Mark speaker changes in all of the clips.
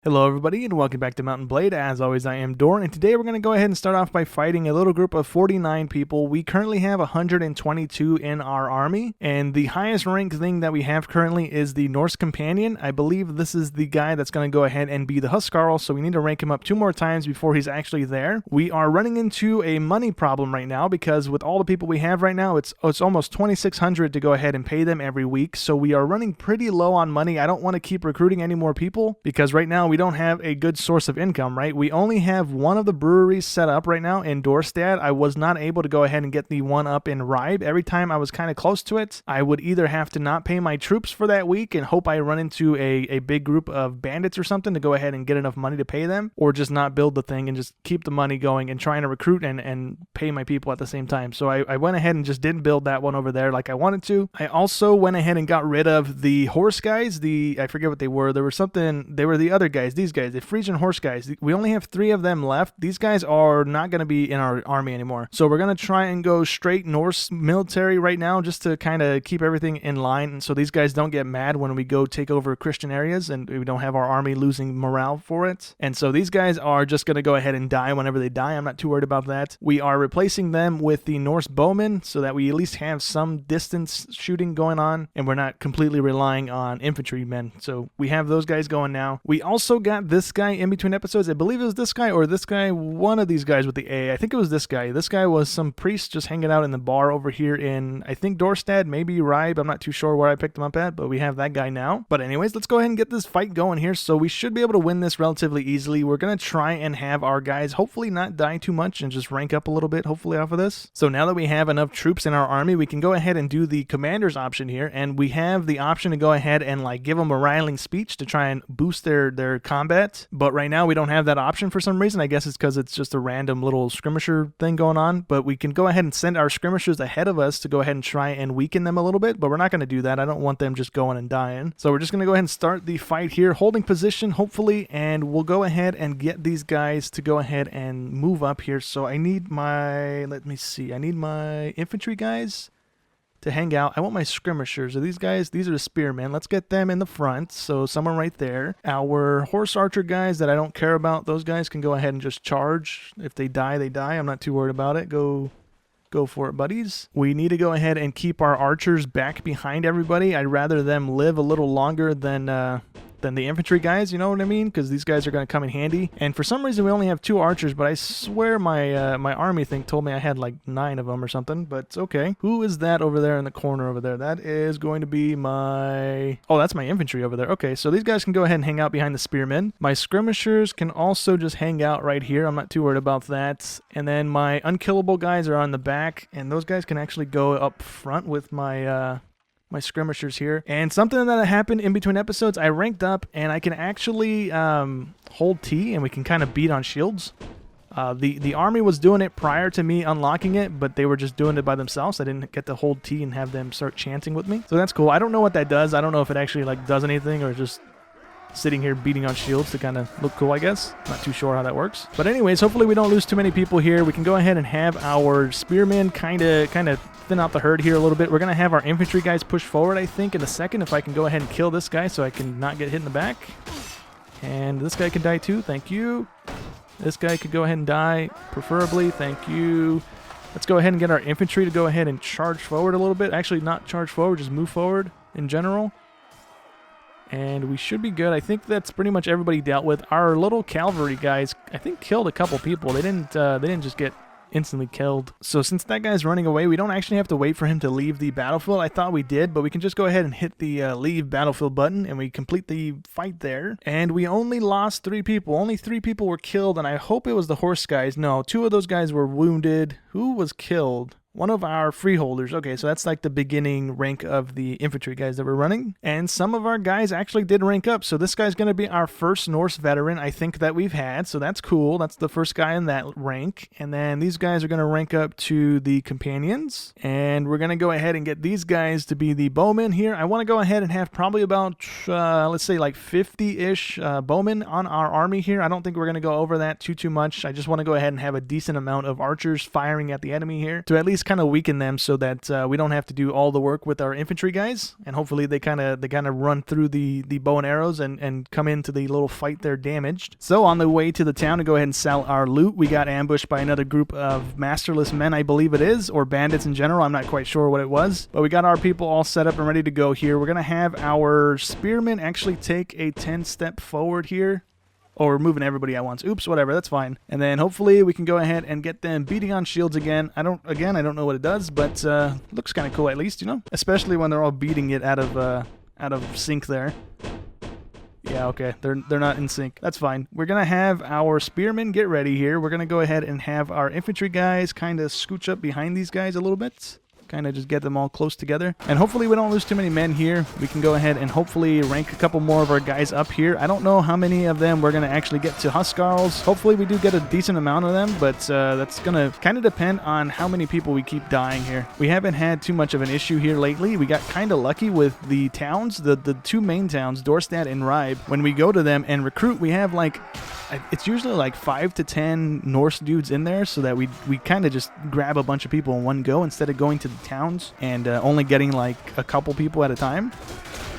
Speaker 1: Hello everybody and welcome back to Mountain Blade. As always, I am Dorn, and today we're going to go ahead and start off by fighting a little group of 49 people. We currently have 122 in our army, and the highest rank thing that we have currently is the Norse Companion. I believe this is the guy that's going to go ahead and be the Huskarl, so we need to rank him up 2 more times before he's actually there. We are running into a money problem right now because with all the people we have right now, it's almost 2,600 to go ahead and pay them every week, so we are running pretty low on money. I don't want to keep recruiting any more people because right now we don't have a good source of income, right? We only have one of the breweries set up right now in Dorstad. I was not able to go ahead and get the one up in Ribe. Every time I was kind of close to it, I would either have to not pay my troops for that week and hope I run into a big group of bandits or something to go ahead and get enough money to pay them, or just not build the thing and just keep the money going and trying to recruit and pay my people at the same time. So I went ahead and just didn't build that one over there like I wanted to. I also went ahead and got rid of the horse guys. I forget what they were. They were the other guys. These guys, the Frisian horse guys. We only have 3 of them left. These guys are not going to be in our army anymore. So we're going to try and go straight Norse military right now just to kind of keep everything in line. And so these guys don't get mad when we go take over Christian areas and we don't have our army losing morale for it. And so these guys are just going to go ahead and die whenever they die. I'm not too worried about that. We are replacing them with the Norse bowmen so that we at least have some distance shooting going on and we're not completely relying on infantrymen. So we have those guys going now. We also got this guy in between episodes. I believe it was this guy or this guy, one of these guys with the A. I think it was this guy. This guy was some priest just hanging out in the bar over here in, I think, Dorstad, maybe Ribe. I'm not too sure where I picked him up at, but we have that guy now. But anyways, let's go ahead and get this fight going here. So we should be able to win this relatively easily. We're going to try and have our guys hopefully not die too much and just rank up a little bit, hopefully, off of this. So now that we have enough troops in our army, we can go ahead and do the commander's option here, and we have the option to go ahead and like give them a riling speech to try and boost their combat. But right now we don't have that option for some reason. I guess it's because it's just a random little skirmisher thing going on, but we can go ahead and send our skirmishers ahead of us to go ahead and try and weaken them a little bit, but we're not going to do that. I don't want them just going and dying. So we're just going to go ahead and start the fight here, holding position hopefully, and we'll go ahead and get these guys to go ahead and move up here. So I need my, let me see, I need my infantry guys to hang out. I want my skirmishers. Are these guys? These are the spearmen. Let's get them in the front. So someone right there. Our horse archer guys that I don't care about, those guys can go ahead and just charge. If they die, they die. I'm not too worried about it. Go for it, buddies. We need to go ahead and keep our archers back behind everybody. I'd rather them live a little longer than the infantry guys, you know what I mean? Because these guys are going to come in handy. And for some reason, we only have 2 archers, but I swear my my army thing told me I had like 9 of them or something, but it's okay. Who is that over there in the corner over there? That is going to be my... Oh, that's my infantry over there. Okay, so these guys can go ahead and hang out behind the spearmen. My skirmishers can also just hang out right here. I'm not too worried about that. And then my unkillable guys are on the back, and those guys can actually go up front with my... my skirmishers here. And something that happened in between episodes, I ranked up and I can actually hold T and we can kind of beat on shields. The army was doing it prior to me unlocking it, but they were just doing it by themselves. I didn't get to hold T and have them start chanting with me. So that's cool. I don't know what that does. I don't know if it actually like does anything or just sitting here beating on shields to kind of look cool, I guess. Not too sure how that works. But anyways, hopefully we don't lose too many people here. We can go ahead and have our spearmen kind of thin out the herd here a little bit. We're going to have our infantry guys push forward, I think, in a second. If I can go ahead and kill this guy so I can not get hit in the back. And this guy can die too. Thank you. This guy could go ahead and die, preferably. Thank you. Let's go ahead and get our infantry to go ahead and charge forward a little bit. Actually, not charge forward, just move forward in general. And we should be good. I think that's pretty much everybody dealt with. Our little cavalry guys, I think, killed a couple people. They didn't just get instantly killed. So since that guy's running away, we don't actually have to wait for him to leave the battlefield. I thought we did, but we can just go ahead and hit the leave battlefield button and we complete the fight there. And we only lost 3 people. Only 3 people were killed, and I hope it was the horse guys. No, 2 of those guys were wounded. Who was killed? One of our freeholders. Okay, so that's like the beginning rank of the infantry guys that we're running. And some of our guys actually did rank up. So this guy's going to be our first Norse veteran, I think, that we've had. So that's cool. That's the first guy in that rank. And then these guys are going to rank up to the companions. And we're going to go ahead and get these guys to be the bowmen here. I want to go ahead and have probably about, let's say like 50-ish bowmen on our army here. I don't think we're going to go over that too much. I just want to go ahead and have a decent amount of archers firing at the enemy here to at least least kind of weaken them so that we don't have to do all the work with our infantry guys, and hopefully they kind of run through the bow and arrows and come into the little fight there damaged. So on the way to the town to go ahead and sell our loot, we got ambushed by another group of masterless men, I believe it is, or bandits in general. I'm not quite sure what it was, but we got our people all set up and ready to go here. We're gonna have our spearmen actually take a 10-step forward here. Oh, we're moving everybody at once. Oops, whatever, that's fine. And then hopefully we can go ahead and get them beating on shields again. I don't know what it does, but looks kind of cool at least, you know? Especially when they're all beating it out of sync there. Yeah, okay, they're not in sync. That's fine. We're going to have our spearmen get ready here. We're going to go ahead and have our infantry guys kind of scooch up behind these guys a little bit. Kind of just get them all close together, and hopefully we don't lose too many men here. We can go ahead and hopefully rank a couple more of our guys up here. I don't know how many of them we're going to actually get to Huskarls. Hopefully we do get a decent amount of them, but that's going to kind of depend on how many people we keep dying here. We haven't had too much of an issue here lately. We got kind of lucky with the towns, the two main towns, Dorstad and Ribe. When we go to them and recruit, we have like, it's usually like 5 to 10 Norse dudes in there, so that we kind of just grab a bunch of people in one go instead of going to the towns and only getting like a couple people at a time.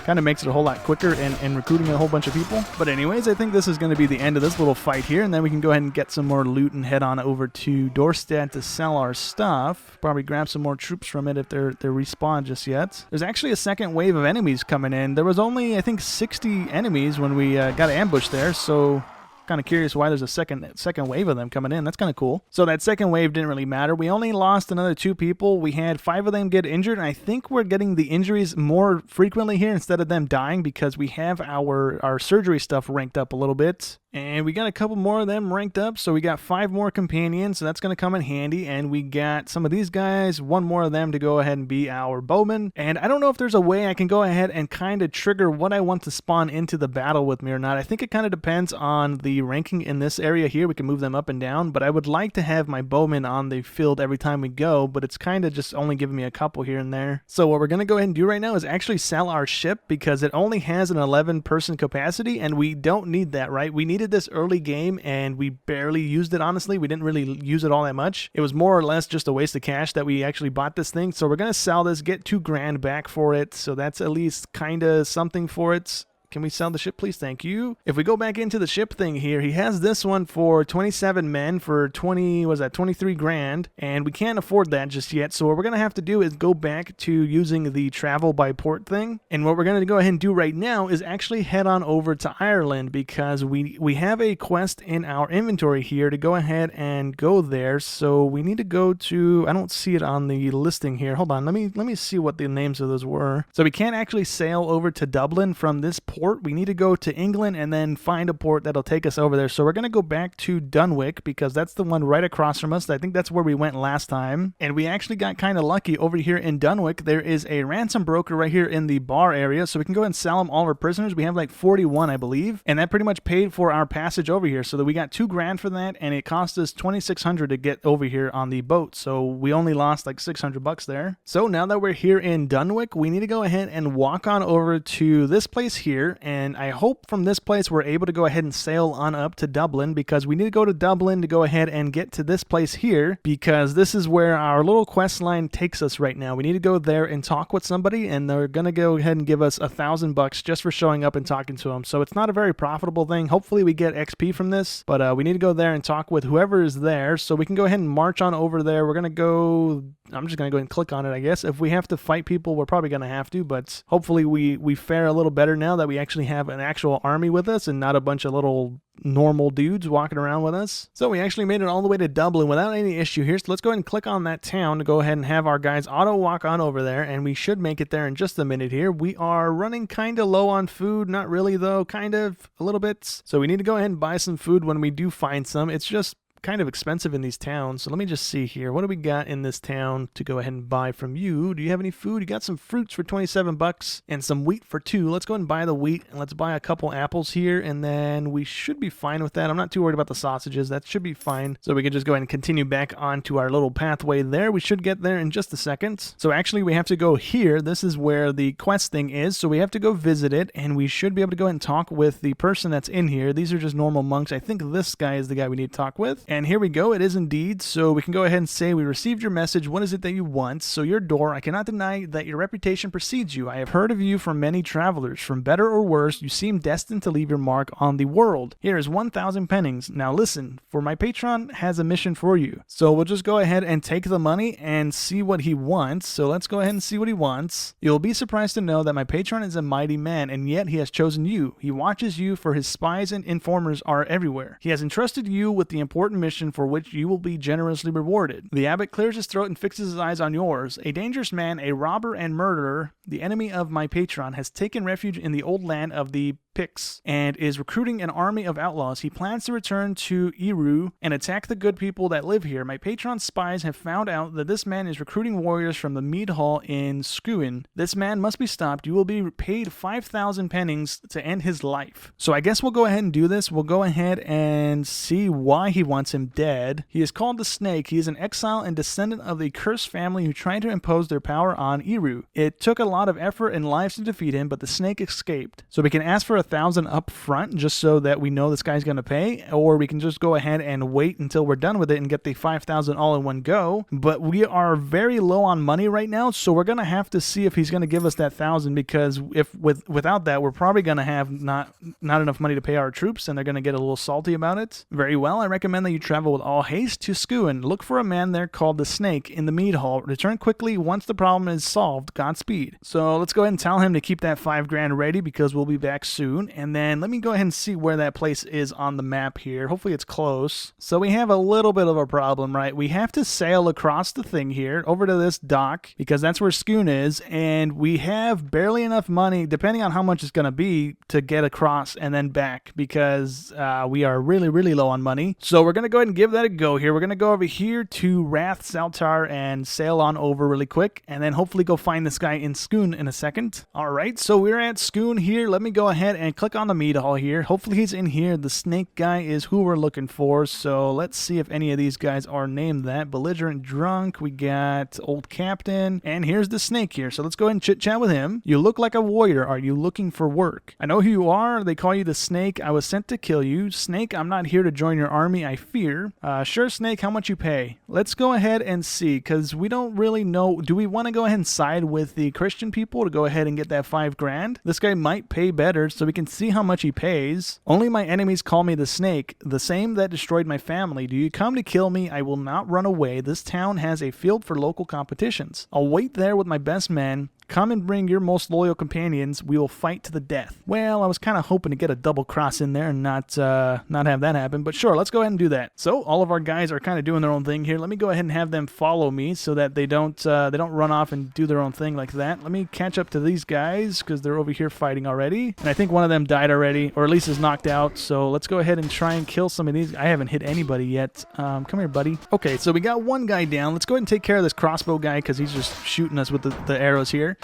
Speaker 1: Kind of makes it a whole lot quicker and recruiting a whole bunch of people. But anyways, I think this is going to be the end of this little fight here, and then we can go ahead and get some more loot and head on over to Dorstad to sell our stuff. Probably grab some more troops from it if they're respawned just yet. There's actually a second wave of enemies coming in. There was only, I think, 60 enemies when we got ambushed there, so kind of curious why there's a second wave of them coming in. That's kind of cool. So that second wave didn't really matter. We only lost another 2 people. We had 5 of them get injured, and I think we're getting the injuries more frequently here instead of them dying because we have our surgery stuff ranked up a little bit. And we got a couple more of them ranked up, so we got 5 more companions, so that's going to come in handy. And we got some of these guys, 1 more of them to go ahead and be our bowmen. And I don't know if there's a way I can go ahead and kind of trigger what I want to spawn into the battle with me or not. I think it kind of depends on the ranking in this area here. We can move them up and down, but I would like to have my bowmen on the field every time we go, but it's kind of just only giving me a couple here and there. So what we're going to go ahead and do right now is actually sell our ship because it only has an 11-person capacity, and we don't need that, right? We needed this early game and we barely used it. Honestly, we didn't really use it all that much. It was more or less just a waste of cash that we actually bought this thing. So we're gonna sell this, get $2,000 back for it, so that's at least kind of something for it. Can we sell the ship, please? Thank you. If we go back into the ship thing here, he has this one for 27 men for 23 grand, and we can't afford that just yet. So what we're going to have to do is go back to using the travel by port thing. And what we're going to go ahead and do right now is actually head on over to Ireland because we have a quest in our inventory here to go ahead and go there. So we need to go to, I don't see it on the listing here. Hold on. Let me see what the names of those were. So we can't actually sail over to Dublin from this port. We need to go to England and then find a port that'll take us over there. So we're going to go back to Dunwich because that's the one right across from us. I think that's where we went last time. And we actually got kind of lucky over here in Dunwich. There is a ransom broker right here in the bar area. So we can go ahead and sell them all our prisoners. We have like 41, I believe. And that pretty much paid for our passage over here. So that we got $2,000 for that. And it cost us $2,600 to get over here on the boat. So we only lost like $600 there. So now that we're here in Dunwich, we need to go ahead and walk on over to this place here. And I hope from this place we're able to go ahead and sail on up to Dublin because we need to go to Dublin to go ahead and get to this place here because this is where our little quest line takes us right now. We need to go there and talk with somebody, and they're going to go ahead and give us $1,000 just for showing up and talking to them. So it's not a very profitable thing. Hopefully we get XP from this, but we need to go there and talk with whoever is there so we can go ahead and march on over there. We're going to go, I'm just going to go ahead and click on it, I guess. If we have to fight people, we're probably going to have to, but hopefully we fare a little better now that we actually have an actual army with us and not a bunch of little normal dudes walking around with us. So we actually made it all the way to Dublin without any issue here. So let's go ahead and click on that town to go ahead and have our guys auto walk on over there, and we should make it there in just a minute here. We are running kind of low on food. Not really though, kind of a little bit. So we need to go ahead and buy some food when we do find some. It's just kind of expensive in these towns. So let me just see here. What do we got in this town to go ahead and buy from you? Do you have any food? You got some fruits for $27 and some wheat for $2. Let's go ahead and buy the wheat, and let's buy a couple apples here, and then we should be fine with that. I'm not too worried about the sausages. That should be fine. So we can just go ahead and continue back onto our little pathway there. We should get there in just a second. So actually we have to go here. This is where the quest thing is. So we have to go visit it, and we should be able to go ahead and talk with the person that's in here. These are just normal monks. I think this guy is the guy we need to talk with. And here we go, it is indeed. So we can go ahead and say, we received your message. What is it that you want? So your door, I cannot deny that your reputation precedes you. I have heard of you from many travelers. From better or worse, you seem destined to leave your mark on the world. Here is 1,000 pennings. Now listen, for my patron has a mission for you. So we'll just go ahead and take the money and see what he wants. So let's go ahead and see what he wants. You'll be surprised to know that my patron is a mighty man, and yet he has chosen you. He watches you, for his spies and informers are everywhere. He has entrusted you with the important mission for which you will be generously rewarded. The abbot clears his throat and fixes his eyes on yours. A dangerous man, a robber and murderer, the enemy of my patron, has taken refuge in the old land of the Picts and is recruiting an army of outlaws. He plans to return to Eru and attack the good people that live here. My patron's spies have found out that this man is recruiting warriors from the mead hall in Skuin. This man must be stopped. You will be paid 5,000 pennings to end his life. So I guess we'll go ahead and do this. We'll go ahead and see why he wants him dead. He is called the Snake. He is an exile and descendant of the cursed family who tried to impose their power on Eru. It took a lot of effort and lives to defeat him, but the Snake escaped. So we can ask for 1,000 up front just so that we know this guy's going to pay, or we can just go ahead and wait until we're done with it and get the 5,000 all in one go. But we are very low on money right now, so we're going to have to see if he's going to give us that 1,000, because if without that, we're probably going to have not enough money to pay our troops, and they're going to get a little salty about it. Very well, I recommend that you travel with all haste to Skuin. Look for a man there called the Snake in the mead hall. Return quickly once the problem is solved. Godspeed. So let's go ahead and tell him to keep that 5 grand ready, because we'll be back soon. And then let me go ahead and see where that place is on the map here. Hopefully it's close. So we have a little bit of a problem, right? We have to sail across the thing here over to this dock, because that's where Skuin is, and we have barely enough money, depending on how much it's going to be, to get across and then back, because we are really low on money. So we're going to go ahead and give that a go here. We're going to go over here to Rath Saltar and sail on over really quick, and then hopefully go find this guy in Skuin in a second. All right, so we're at Skuin here. Let me go ahead and click on the mead hall here. Hopefully he's in here. The Snake guy is who we're looking for, so let's see if any of these guys are named that. Belligerent Drunk, we got Old Captain, and here's the Snake here. So let's go ahead and chit chat with him. You look like a warrior. Are you looking for work? I know who you are. They call you the Snake. I was sent to kill you. Snake, I'm not here to join your army, I fear. Sure, Snake, how much you pay? Let's go ahead and see, because we don't really know. Do we want to go ahead and side with the Christian people to go ahead and get that 5 grand? This guy might pay better, so we can see how much he pays. Only my enemies call me the Snake, the same that destroyed my family. Do you come to kill me? I will not run away. This town has a field for local competitions. I'll wait there with my best men. Come and bring your most loyal companions. We will fight to the death. Well, I was kind of hoping to get a double cross in there and not have that happen, but sure, let's go ahead and do that. So all of our guys are kind of doing their own thing here. Let me go ahead and have them follow me so that they don't run off and do their own thing like that. Let me catch up to these guys because they're over here fighting already, and I think one of them died already, or at least is knocked out. So let's go ahead and try and kill some of these. I haven't hit anybody yet. Come here, buddy. Okay, so we got one guy down. Let's go ahead and take care of this crossbow guy because he's just shooting us with the arrows here.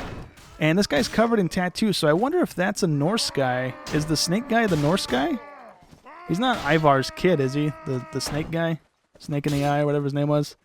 Speaker 1: And this guy's covered in tattoos, so I wonder if that's a Norse guy. Is the Snake guy the Norse guy? He's not Ivar's kid, is he? The Snake guy? Snake in the Eye, or whatever his name was.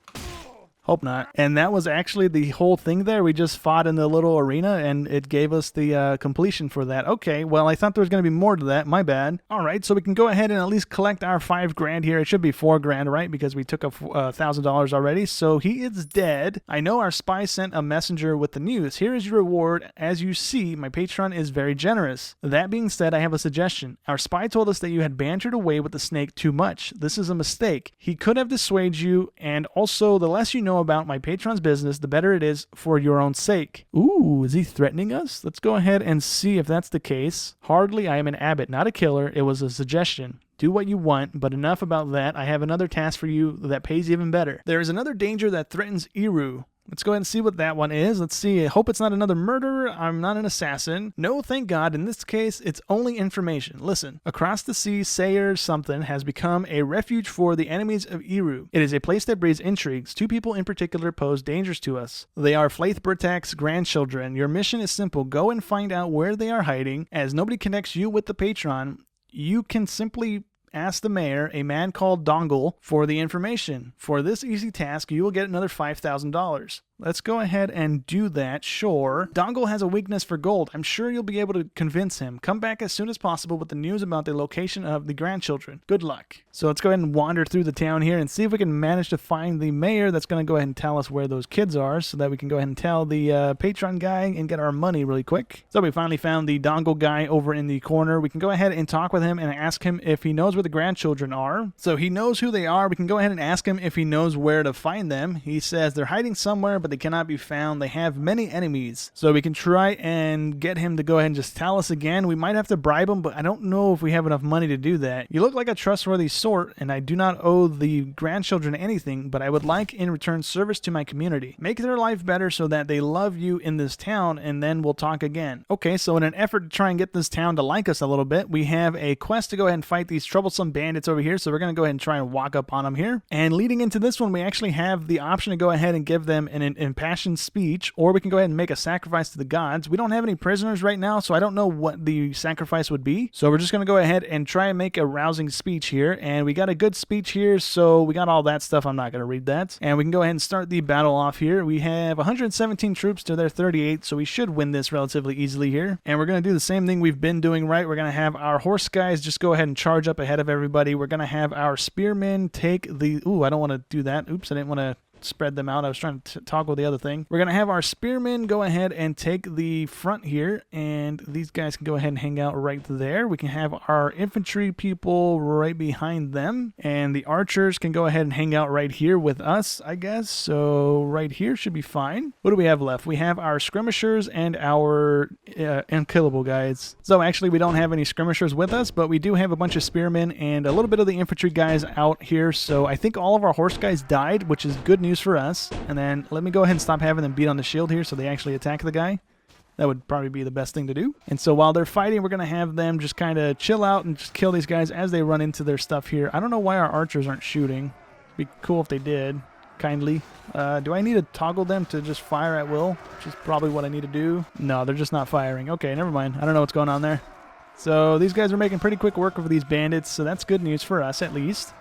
Speaker 1: Hope not. And that was actually the whole thing there. We just fought in the little arena, and it gave us the completion for that. Okay, well, I thought there was going to be more to that. My bad. All right, so we can go ahead and at least collect our 5 grand here. It should be 4 grand, right? Because we took $1,000 already. So he is dead. I know our spy sent a messenger with the news. Here is your reward. As you see, my patron is very generous. That being said, I have a suggestion. Our spy told us that you had bantered away with the Snake too much. This is a mistake. He could have dissuaded you, and also the less you know about my patron's business, the better it is for your own sake. Ooh, is he threatening us? Let's go ahead and see if that's the case. Hardly, I am an abbot, not a killer. It was a suggestion. Do what you want, but enough about that. I have another task for you that pays even better. There is another danger that threatens Eru. Let's go ahead and see what that one is. Let's see. I hope it's not another murderer. I'm not an assassin. No, thank God. In this case, it's only information. Listen. Across the sea, Sayer something has become a refuge for the enemies of Eru. It is a place that breeds intrigues. 2 people in particular pose dangers to us. They are Flaithbertak's grandchildren. Your mission is simple. Go and find out where they are hiding. As nobody connects you with the patron, you can simply ask the mayor, a man called Dongle, for the information. For this easy task, you will get another $5,000. Let's go ahead and do that, sure. Dongle has a weakness for gold. I'm sure you'll be able to convince him. Come back as soon as possible with the news about the location of the grandchildren. Good luck. So let's go ahead and wander through the town here and see if we can manage to find the mayor that's going to go ahead and tell us where those kids are so that we can go ahead and tell the patron guy and get our money really quick. So we finally found the Dongle guy over in the corner. We can go ahead and talk with him and ask him if he knows where the grandchildren are. So he knows who they are. We can go ahead and ask him if he knows where to find them. He says they're hiding somewhere, but they cannot be found. They have many enemies. So we can try and get him to go ahead and just tell us again. We might have to bribe him, but I don't know if we have enough money to do that. You look like a trustworthy sort, and I do not owe the grandchildren anything, but I would like in return service to my community. Make their life better so that they love you in this town, and then we'll talk again. Okay, so in an effort to try and get this town to like us a little bit, we have a quest to go ahead and fight these troublesome bandits over here, so we're going to go ahead and try and walk up on them here. And leading into this one, we actually have the option to go ahead and give them an impassioned speech, or we can go ahead and make a sacrifice to the gods. We don't have any prisoners right now, so I don't know what the sacrifice would be. So we're just going to go ahead and try and make a rousing speech here, and we got a good speech here, so we got all that stuff. I'm not going to read that. And we can go ahead and start the battle off here. We have 117 troops to their 38, so we should win this relatively easily here. And we're going to do the same thing we've been doing, right? We're going to have our horse guys just go ahead and charge up ahead of everybody. We're going to have our spearmen take the... Ooh, I don't want to do that. Oops, I didn't want to spread them out. I was trying to toggle the other thing. We're going to have our spearmen go ahead and take the front here, and these guys can go ahead and hang out right there. We can have our infantry people right behind them, and the archers can go ahead and hang out right here with us, I guess. So right here should be fine. What do we have left? We have our skirmishers and our unkillable guys. So actually we don't have any skirmishers with us, but we do have a bunch of spearmen and a little bit of the infantry guys out here. So I think all of our horse guys died, which is good news for us. And then let me go ahead and stop having them beat on the shield here so they actually attack the guy. That would probably be the best thing to do. And so while they're fighting, we're going to have them just kind of chill out and just kill these guys as they run into their stuff here. I don't know why our archers aren't shooting. It'd be cool if they did, kindly. Do I need to toggle them to just fire at will? Which is probably what I need to do. No, they're just not firing. Okay, never mind. I don't know what's going on there. So these guys are making pretty quick work of these bandits, so that's good news for us at least.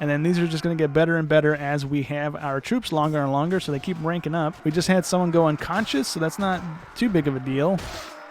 Speaker 1: And then these are just going to get better and better as we have our troops longer and longer, so they keep ranking up. We just had someone go unconscious, so that's not too big of a deal.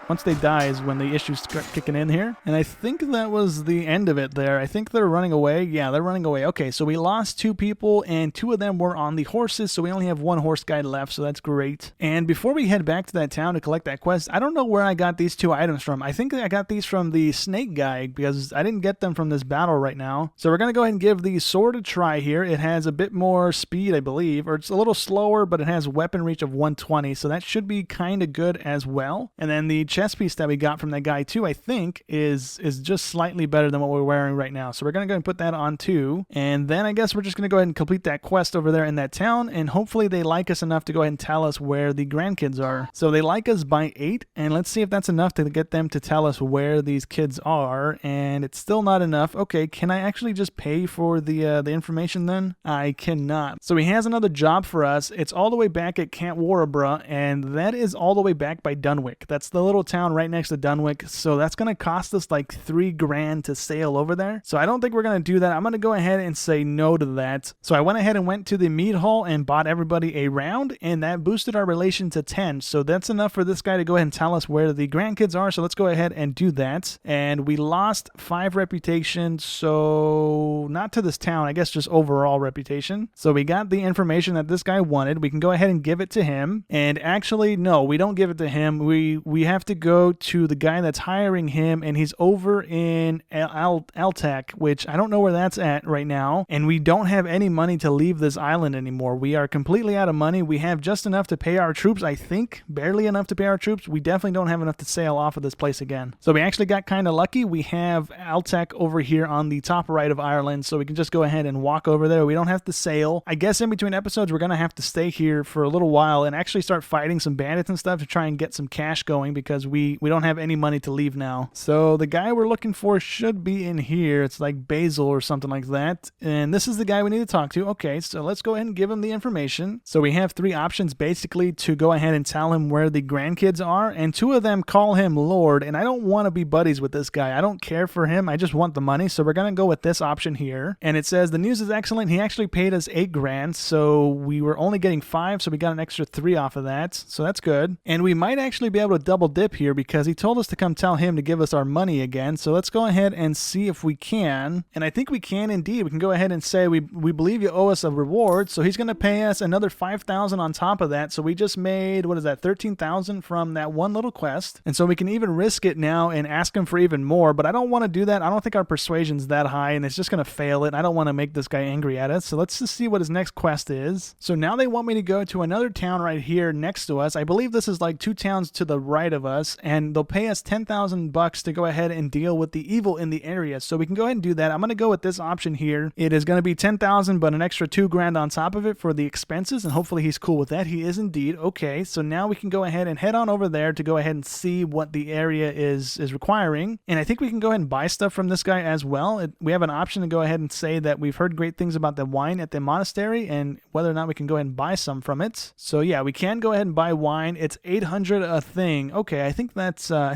Speaker 1: Once they die is when the issues start kicking in here. And I think that was the end of it there. I think they're running away. Yeah, they're running away. Okay, so we lost 2 people, and 2 of them were on the horses, so we only have 1 horse guy left, so that's great. And before we head back to that town to collect that quest, I don't know where I got these 2 items from. I think I got these from the snake guy, because I didn't get them from this battle right now. So we're going to go ahead and give the sword a try here. It has a bit more speed, I believe, or it's a little slower, but it has weapon reach of 120, so that should be kind of good as well. And then the chest piece that we got from that guy too, I think, is just slightly better than what we're wearing right now. So we're going to go ahead and put that on too. And then I guess we're just going to go ahead and complete that quest over there in that town, and hopefully they like us enough to go ahead and tell us where the grandkids are. So they like us by 8, and let's see if that's enough to get them to tell us where these kids are. And it's still not enough. Okay, can I actually just pay for the information then? I cannot. So he has another job for us. It's all the way back at Camp Warband, and that is all the way back by Dunwick. That's the little town right next to Dunwick, so that's going to cost us like $3 grand to sail over there. So I don't think we're going to do that. I'm going to go ahead and say no to that. So I went ahead and went to the mead hall and bought everybody a round, and that boosted our relation to 10. So that's enough for this guy to go ahead and tell us where the grandkids are. So let's go ahead and do that. And we lost 5 reputation, so not to this town, I guess just overall reputation. So we got the information that this guy wanted. We can go ahead and give it to him. And actually, no, we don't give it to him. We have to go to the guy that's hiring him, and he's over in Altac, which I don't know where that's at right now, and we don't have any money to leave this island anymore. We are completely out of money. We have just enough to pay our troops, I think, barely enough to pay our troops. We definitely don't have enough to sail off of this place again. So we actually got kind of lucky. We have Altac over here on the top right of Ireland, so we can just go ahead and walk over there. We don't have to sail. I guess in between episodes, we're going to have to stay here for a little while and actually start fighting some bandits and stuff to try and get some cash going, because because we don't have any money to leave now. So the guy we're looking for should be in here. It's like Basil or something like that. And this is the guy we need to talk to. Okay, so let's go ahead and give him the information. So we have 3 options basically to go ahead and tell him where the grandkids are, and 2 of them call him Lord, and I don't want to be buddies with this guy. I don't care for him. I just want the money. So we're going to go with this option here. And it says the news is excellent. He actually paid us 8 grand. So we were only getting 5. So we got an extra 3 off of that. So that's good. And we might actually be able to double dip here because he told us to come tell him to give us our money again. So let's go ahead and see if we can. And I think we can indeed. We can go ahead and say we believe you owe us a reward. So he's going to pay us another 5,000 on top of that. So we just made, what is that, 13,000 from that one little quest. And so we can even risk it now and ask him for even more. But I don't want to do that. I don't think our persuasion's that high and it's just going to fail it. I don't want to make this guy angry at us. So let's just see what his next quest is. So now they want me to go to another town right here next to us. I believe this is like 2 towns to the right of us, and they'll pay us 10,000 bucks to go ahead and deal with the evil in the area. So we can go ahead and do that. I'm going to go with this option here. It is going to be 10,000, but an extra 2 grand on top of it for the expenses, and hopefully he's cool with that. He is indeed. Okay, so now we can go ahead and head on over there to go ahead and see what the area is requiring. And I think we can go ahead and buy stuff from this guy as well. We have an option to go ahead and say that we've heard great things about the wine at the monastery and whether or not we can go ahead and buy some from it. So yeah, we can go ahead and buy wine. It's 800 a thing. Okay, I think that's a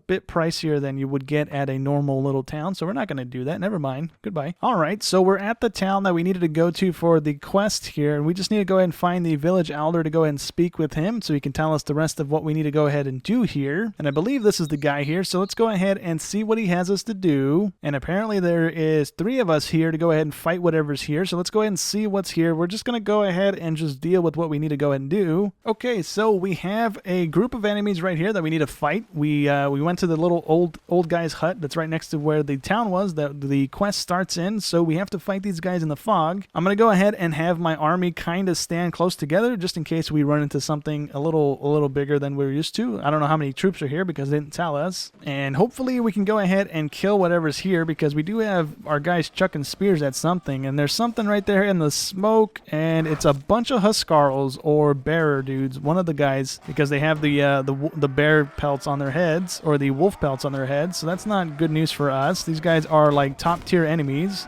Speaker 1: bit pricier than you would get at a normal little town. So we're not going to do that. Never mind. Goodbye. All right, so we're at the town that we needed to go to for the quest here, and we just need to go ahead and find the village elder to go ahead and speak with him so he can tell us the rest of what we need to go ahead and do here. And I believe this is the guy here, so let's go ahead and see what he has us to do. And apparently there is 3 of us here to go ahead and fight whatever's here, so let's go ahead and see what's here. We're just going to go ahead and just deal with what we need to go ahead and do. Okay, so we have a group of enemies right here that we need to fight. We went to the little old guy's hut that's right next to where the town was that the quest starts in, so we have to fight these guys in the fog. I'm going to go ahead and have my army kind of stand close together just in case we run into something a little bigger than we're used to. I don't know how many troops are here because they didn't tell us. And hopefully we can go ahead and kill whatever's here because we do have our guys chucking spears at something, and there's something right there in the smoke, and it's a bunch of Huskarls or bearer dudes, one of the guys, because they have the bear pelts on their heads or the wolf pelts on their heads, so that's not good news for us. These guys are like top tier enemies.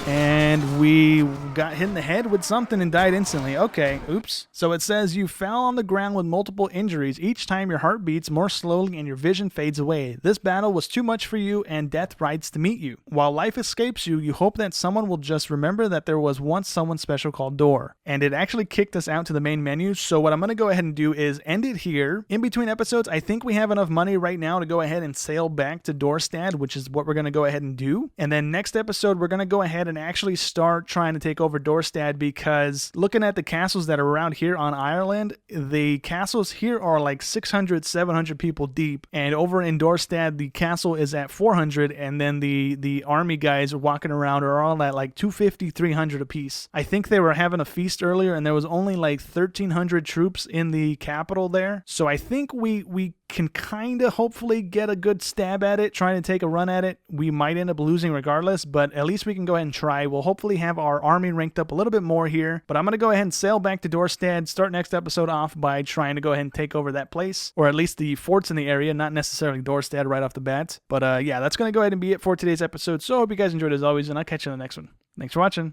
Speaker 1: And we got hit in the head with something and died instantly. Okay, oops. So it says you fell on the ground with multiple injuries. Each time your heart beats more slowly and your vision fades away. This battle was too much for you and death rides to meet you. While life escapes you, you hope that someone will just remember that there was once someone special called Door. And it actually kicked us out to the main menu. So what I'm going to go ahead and do is end it here. In between episodes, I think we have enough money right now to go ahead and sail back to Dorstad, which is what we're going to go ahead and do. And then next episode, we're going to go ahead and actually start trying to take over Dorstad, because looking at the castles that are around here on Ireland, the castles here are like 600, 700 people deep, and over in Dorstad, the castle is at 400, and then the army guys are walking around are all at like 250, 300 apiece. I think they were having a feast earlier, and there was only like 1,300 troops in the capital there, so I think we can kind of hopefully get a good stab at it, trying to take a run at it. We might end up losing regardless, but at least we can go ahead and try. We'll hopefully have our army ranked up a little bit more here, but I'm going to go ahead and sail back to Dorstad, start next episode off by trying to go ahead and take over that place, or at least the forts in the area, not necessarily Dorstad right off the bat. But yeah, that's going to go ahead and be it for today's episode. So I hope you guys enjoyed as always, and I'll catch you in the next one. Thanks for watching.